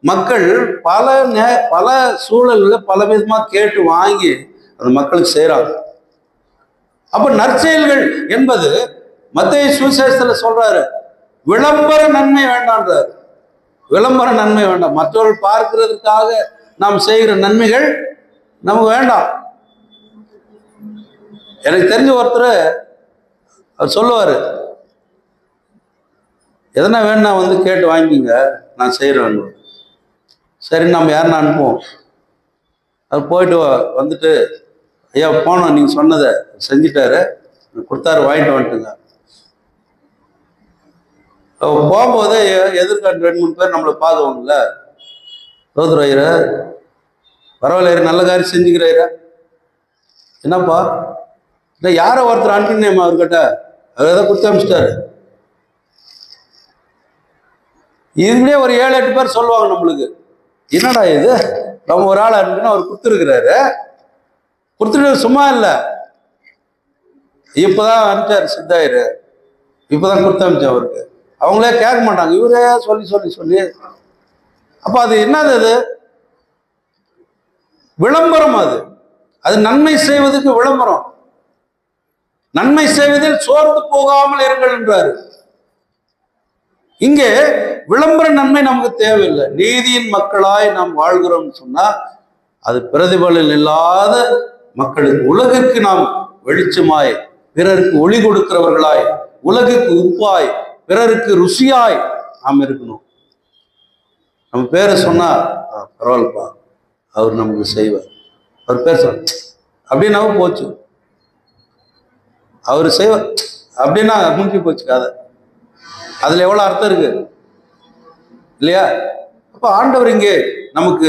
மக்கள் பல சூழல்ல பல விதமா கேட்டு வாங்கி அந்த மக்களுக்கு செய்யறாங்க. அப்ப நற்செயல்கள் என்பது மத்தேயு சுவிசேஷத்துல சொல்றாரு, விளம்பர நன்மை வேண்டான்றார். விளம்பர நன்மை வேண்டாம். மற்றவர்கள் பார்க்கிறதுக்காக நாம் செய்கிற நன்மைகள் நமக்கு வேண்டாம். எனக்கு தெரிஞ்ச ஒருத்தர் அவர் சொல்லுவாரு, எதனா வேணா வந்து கேட்டு வாங்கிங்க, நான் செய்யறேன். சரி, நம்ம யாருன்னா அனுப்புவோம். அது போயிட்டு வந்துட்டு, ஐயா போனோம், நீங்க சொன்னதை செஞ்சுட்டாரு, கொடுத்தாரு, வாங்கிட்டு வந்துட்டுங்க. போகும்போது எதிர்காட்டு 2-3 பேர் நம்மளை பார்க்குவாங்கல்ல, சோதர ஐயர பரவாயில்ல, நல்ல காரியம் செஞ்சுக்கிறாயிரா, என்னப்பா இல்லை யாரை ஒருத்தர் அனுப்பினேம்மா அவர்கிட்ட, அவர் ஏதோ கொடுத்து அனுப்பிச்சிட்டாரு. இதுலேயே ஒரு 7-8 பேர் சொல்லுவாங்க நம்மளுக்கு, என்னடா இது, நம்ம ஒரு ஆள் அனுப்பினா அவர் கொடுத்துருக்கிறாரு, கொடுத்துட்டு சும்மா இல்லை, இப்போதான் அனுப்பிச்சாரு சித்தாயிரு, இப்போதான் கொடுத்து அனுப்பிச்சேன் அவருக்கு. அவங்களே கேட்க மாட்டாங்க, இவரே சொல்லி சொல்லி சொல்லி. அப்போ அது என்னது, அது விளம்பரம். அது நன்மை செய்வதற்கு விளம்பரம். நன்மை செய்வதில் சோர்ந்து போகாமல் இருங்கள் என்றாரு. இங்கே விளம்பர நன்மை நமக்கு தேவையில்லை. நீதியின் மக்களாய் நாம் வாழ்கிறோம் சொன்னா அது பிரதிபலன் இல்லாத மக்களுக்கு, உலகிற்கு நாம் வெளிச்சமாய், பிறருக்கு ஒளி கொடுக்கிறவர்களாய், உலகுக்கு உப்பாய், பிறருக்கு ருசியாய் நாம் இருக்கணும். நம்ம பேரை சொன்னா பரவாயில்லப்பா, அவர் நமக்கு செய்வார், அவர் பேர் சொன்ன அப்படின்னாவும் போச்சு, அவர் செய்வார் அப்படின்னா முடிஞ்சு போச்சு கதை. அதுல எவ்வளவு அர்த்தம் இருக்கு இல்லையா? அப்ப ஆண்டவர் இங்கே நமக்கு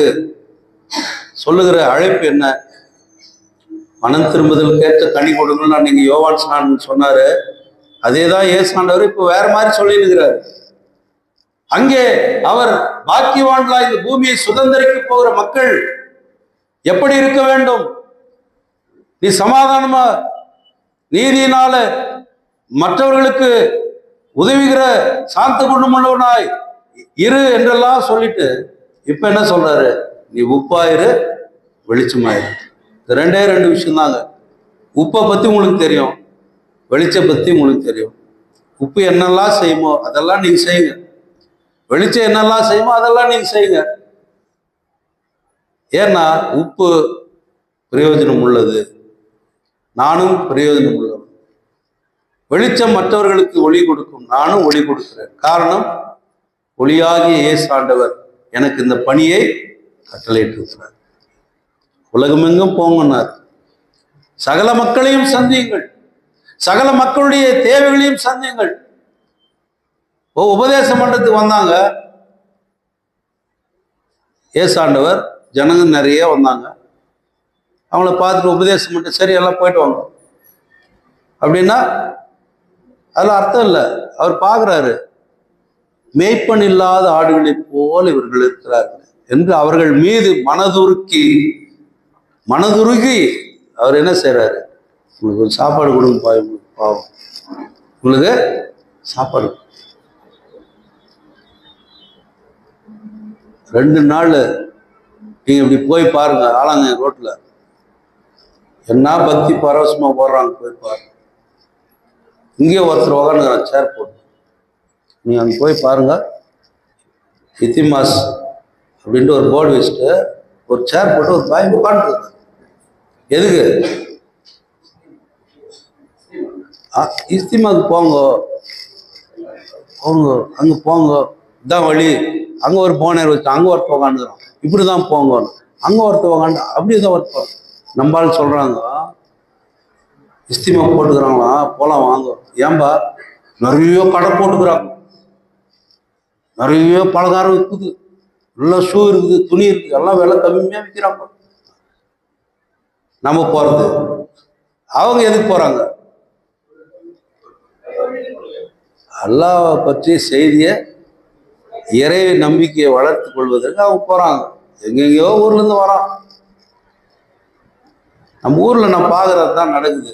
சொல்லுகிற அழைப்பு என்ன? மனம் திரும்புதல் கேட்ட கனி கொடுங்கன்னா நீங்க யோவான் ஸ்நானன் சொன்னாரு, அதேதான் ஏசாண்டவர் இப்ப வேற மாதிரி சொல்லிருக்கிறார். அங்கே அவர் பாக்கியவான்களா இந்த பூமியை சுதந்திரிக்க போகிற மக்கள் எப்படி இருக்க வேண்டும், நீ சமாதானமா நீதியினால மற்றவர்களுக்கு உதவுகிற சாந்த குணமுள்ளவனாய் இரு என்றெல்லாம் சொல்லிட்டு இப்ப என்ன சொல்றாரு, நீ உப்பாயிரு வெளிச்சமாயிரு. இந்த 2 விஷயம் தாங்க. உப்பை பத்தி உங்களுக்கு தெரியும், வெளிச்சம் பத்தி உங்களுக்கு தெரியும். உப்பு என்னெல்லாம் செய்யுமோ அதெல்லாம் நீங்க செய்யுங்க, வெளிச்சம் என்னெல்லாம் செய்யுமோ அதெல்லாம் நீங்க செய்யுங்க. ஏன்னா உப்பு பிரயோஜனம் உள்ளது, நானும் பிரயோஜனம் உள்ளவன். வெளிச்சம் மற்றவர்களுக்கு ஒளி கொடுக்கும், நானும் ஒளி கொடுக்கிறேன். காரணம், ஒளியாகிய இயேசு ஆண்டவர் எனக்கு இந்த பணியை கட்டளையிட்டு இருக்கிறார். உலகமெங்கும் போங்கன்னார். சகல மக்களையும் சந்தியுங்கள், சகல மக்களுடைய தேவைகளையும் சந்தியுங்கள். உபதேச மன்றத்துக்கு வந்தாங்க இயேசு ஆண்டவர், ஜனங்க நிறைய வந்தாங்க. அவங்கள பார்த்துட்டு உபதேசம் மட்டும் சரி எல்லாம் போயிட்டு வாங்க அப்படின்னா அதில் அர்த்தம் இல்லை. அவர் பார்க்குறாரு, மேய்ப்பன் இல்லாத ஆடுகளைப் போல் இவர்கள் இருக்கிறார்கள் என்று அவர்கள் மீது மனதுருகி அவர் என்ன செய்யறாரு, உங்களுக்கு ஒரு சாப்பாடு கொடுங்க, உங்களுக்கு பாவம், உங்களுக்கு சாப்பாடு. 2 நாள் நீங்க இப்படி போய் பாருங்க, ஆளாங்க ரோட்ல என்ன பக்தி பரவசமா போடுறாங்க, போய் பாருங்க. இங்கே ஒருத்தர் உக்காந்துக்கிறான் சேர் போட்டு, நீங்க அங்கே போய் பாருங்க. இத்திமாஸ் அப்படின்ட்டு ஒரு போர்டு வச்சுட்டு ஒரு சேர் போட்டு ஒரு பாய் உட்காந்துருக்காங்க. எதுக்கு? இஸ்திமாக்கு போங்க போங்க, அங்கே போங்க, இதான் வழி. அங்கே ஒரு போனர் வச்சு அங்கே ஒருத்தர் உக்காந்துக்கிறான், இப்படி தான் போங்க, அங்கே ஒருத்தர் உக்காந்து அப்படிதான் ஒருத்தர். நம்மளால சொல்றாங்க இஸ்திமா போட்டுக்கிறாங்களா, போலாம் வாங்க. ஏன்பா? நிறைய கடை போட்டுக்கிறாங்க, நிறைய பலகாரம் இருக்குது, நல்லா ஷூ இருக்குது, துணி இருக்குது, எல்லாம் விலை கம்மியா விற்கிறாங்க. நம்ம போறது, அவங்க எதுக்கு போறாங்க? அல்லாஹ் பற்றிய செய்திய இறை நம்பிக்கையை வளர்த்து கொள்வதற்கு அவங்க போறாங்க. எங்கெங்கயோ ஊர்ல இருந்து வரான். நம்ம ஊர்ல நான் பாக்குறது தான் நடக்குது.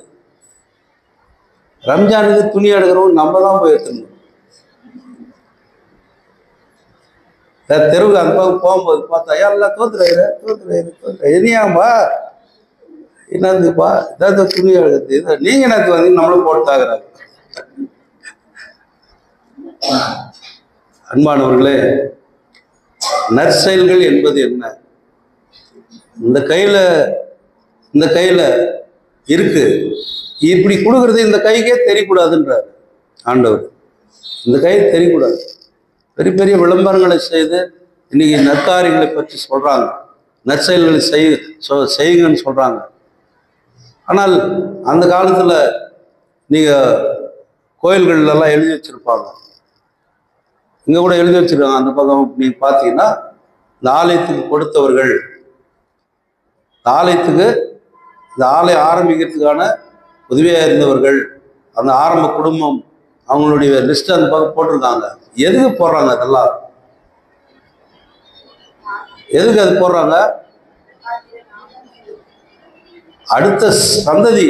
ரம்ஜானுக்கு துணி எடுக்கிறவங்க நம்ம தான் போய் எடுத்துக்கணும். தெருவுக்கு அந்த பக்கம் போகும்போது பார்த்தா எல்லாம் தோத்துறாரு இனியாம்பா என்னதுப்பா இதாவது துணி எழுது இதை நீங்க எனக்கு வந்து நம்மளும் போட்டாகிறாங்க. அன்பானவர்களே, நற்செயல்கள் என்பது என்ன? இந்த கையில இருக்கு, இப்படி கொடுக்கறது இந்த கைக்கே தெரியக்கூடாதுன்றார் ஆண்டவர். இந்த கை தெரியக்கூடாது. பெரிய பெரிய விளம்பரங்களை செய்து இன்னைக்கு நற்காரியங்களை பற்றி சொல்றாங்க, நற்செயல்களை செய்யுங்கன்னு சொல்றாங்க. ஆனால் அந்த காலத்துல நீங்க கோயில்கள்லாம் எழுதி வச்சிருப்பாங்க, இங்க கூட எழுதி வச்சிருக்காங்க. அந்த பக்கம் நீங்க பார்த்தீங்கன்னா இந்த ஆலயத்துக்கு கொடுத்தவர்கள், ஆலயத்துக்கு இந்த ஆலயம் ஆரம்பிக்கிறதுக்கான உதவியாக இருந்தவர்கள், அந்த ஆரம்ப குடும்பம், அவங்களுடைய லிஸ்ட் அந்த பக்கம் போட்டிருக்காங்க. எதுக்கு போடுறாங்க? அதெல்லாம் எதுக்கு அது போடுறாங்க? அடுத்த சந்ததி,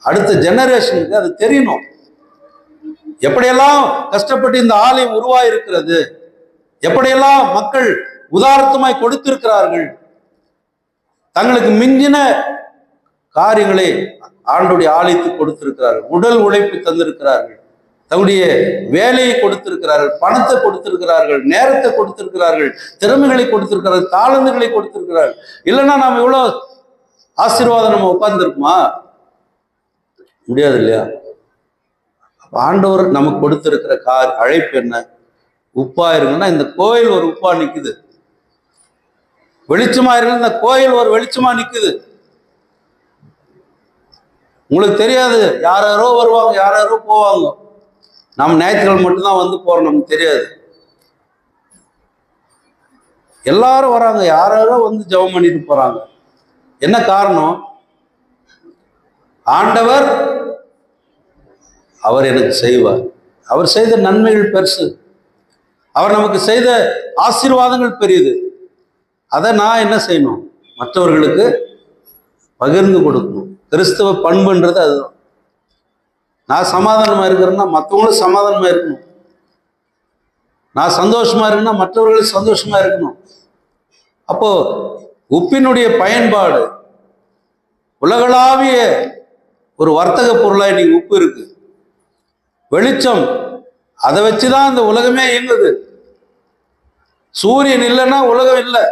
அடுத்த ஜெனரேஷனுக்கு அது தெரியணும். எப்படியெல்லாம் கஷ்டப்பட்டு இந்த ஆலயம் உருவாயிருக்கிறது, எப்படியெல்லாம் மக்கள் உதாரணமாய் கொடுத்திருக்கிறார்கள், தங்களுக்கு மிஞ்சின காரியங்களை ஆண்டுடைய ஆலயத்துக்கு கொடுத்திருக்கிறார்கள், உடல் உழைப்பு தந்திருக்கிறார்கள், தன்னுடைய வேலையை கொடுத்திருக்கிறார்கள், பணத்தை கொடுத்திருக்கிறார்கள், நேரத்தை கொடுத்திருக்கிறார்கள், திறமைகளை கொடுத்திருக்கிறார்கள், தாளந்துகளை கொடுத்திருக்கிறார்கள். இல்லைன்னா நாம் இவ்வளவு ஆசீர்வாதம் நம்ம உட்கார்ந்துருக்குமா? முடியாது இல்லையா? ஆண்டவர் நமக்கு கொடுத்திருக்கிற அழைப்பு என்ன? உப்பா இருக்குன்னா இந்த கோயில் ஒரு உப்பா நிக்குது, வெளிச்சமா இருக்கு இந்த கோயில் ஒரு வெளிச்சமா நிக்குது. உங்களுக்கு தெரியாது, யாரோ வருவாங்க, யாரோ போவாங்க. நம்ம ஞாயிற்றுக்கிழமை மட்டும்தான் வந்து போறோம், நமக்கு தெரியாது. எல்லாரும் வராங்க, யாரோ வந்து ஜெபம் பண்ணிட்டு போறாங்க. என்ன காரணம்? ஆண்டவர் அவர் எனக்கு செய்வார், அவர் செய்த நன்மைகள் பெருசு, அவர் நமக்கு செய்த ஆசீர்வாதங்கள் பெரியது. அதை நான் என்ன செய்யணும்? மற்றவர்களுக்கு பகிர்ந்து கொடுக்கணும். கிறிஸ்தவ பண்புன்றது அதுதான். நான் சமாதானமா இருக்கிறேன்னா மற்றவங்களும் சமாதானமா இருக்கணும். நான் சந்தோஷமா இருக்குன்னா மற்றவர்களும் சந்தோஷமா இருக்கணும். அப்போ உப்பினுடைய பயன்பாடு உலகளாவிய ஒரு வர்த்தக பொருளாக இன்னைக்கு உப்பு இருக்கு. வெளிச்சம், அதை வச்சுதான் இந்த உலகமே இயங்குது. சூரியன் இல்லைன்னா உலகம் இல்லை.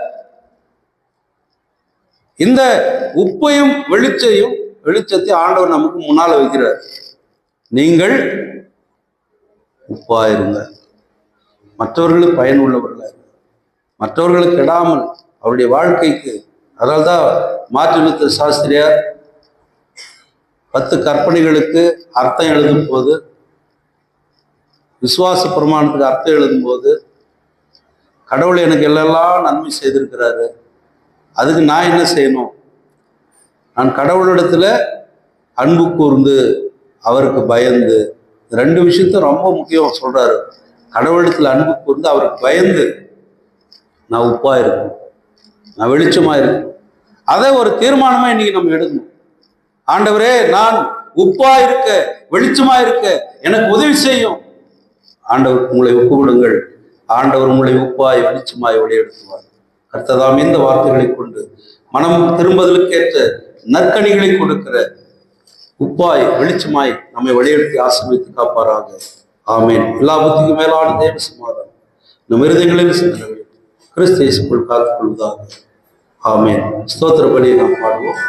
இந்த உப்பையும் வெளிச்சத்தை ஆண்டவர் நமக்கு முன்னால வைக்கிறார். நீங்கள் உப்பாயிருங்க, மற்றவர்களுக்கு பயனுள்ளவர்கள், மற்றவர்களுக்கு கெடாமல் அவருடைய வாழ்க்கைக்கு. அதனால்தான் மார்ட்டின் லூத்தர் சாஸ்திரியார் 10 கற்பனைகளுக்கு அர்த்தம் எழுதும் போது, விசுவாச பிரமாணத்துக்கு அர்த்தம் எழுதும் போது, கடவுள் எனக்கு எல்லாம் நன்மை செய்திருக்கிறாரு, அதுக்கு நான் என்ன செய்யணும்? நான் கடவுளிடத்துல அன்பு கூர்ந்து அவருக்கு பயந்து, 2 விஷயத்த ரொம்ப முக்கியம் சொல்றாரு. கடவுளிடத்துல அன்பு கூர்ந்து அவருக்கு பயந்து நான் உப்பா இருக்கணும், நான் வெளிச்சமா இருக்கணும். அதை ஒரு தீர்மானமா இன்னைக்கு நம்ம எடுக்கணும். ஆண்டவரே, நான் உப்பா இருக்க, வெளிச்சமா இருக்க எனக்கு உதவி செய்யும். ஆண்டவர் உங்களை ஒப்பு விடுங்கள். ஆண்டவர் உங்களை உப்பாய் வெளிச்சமாய் வழியெடுத்துவார். கர்த்ததாம் இந்த வார்த்தைகளை கொண்டு மனம் திரும்புதலுக்கேற்ற நற்கனிகளை கொடுக்கிற உப்பாய் வெளிச்சமாய் நம்மை வழியெடுத்து ஆசீர்வதித்து காப்பாராக. ஆமேன். எல்லா புத்திக்கும் மேலான தேவ சமாதானம் நம் இருதயங்களில் சென்று கிறிஸ்து இயேசுக்குள் காத்துக் கொள்வதாக. ஆமேன். ஸ்தோத்திர பலியை நாம் பாடுவோம்.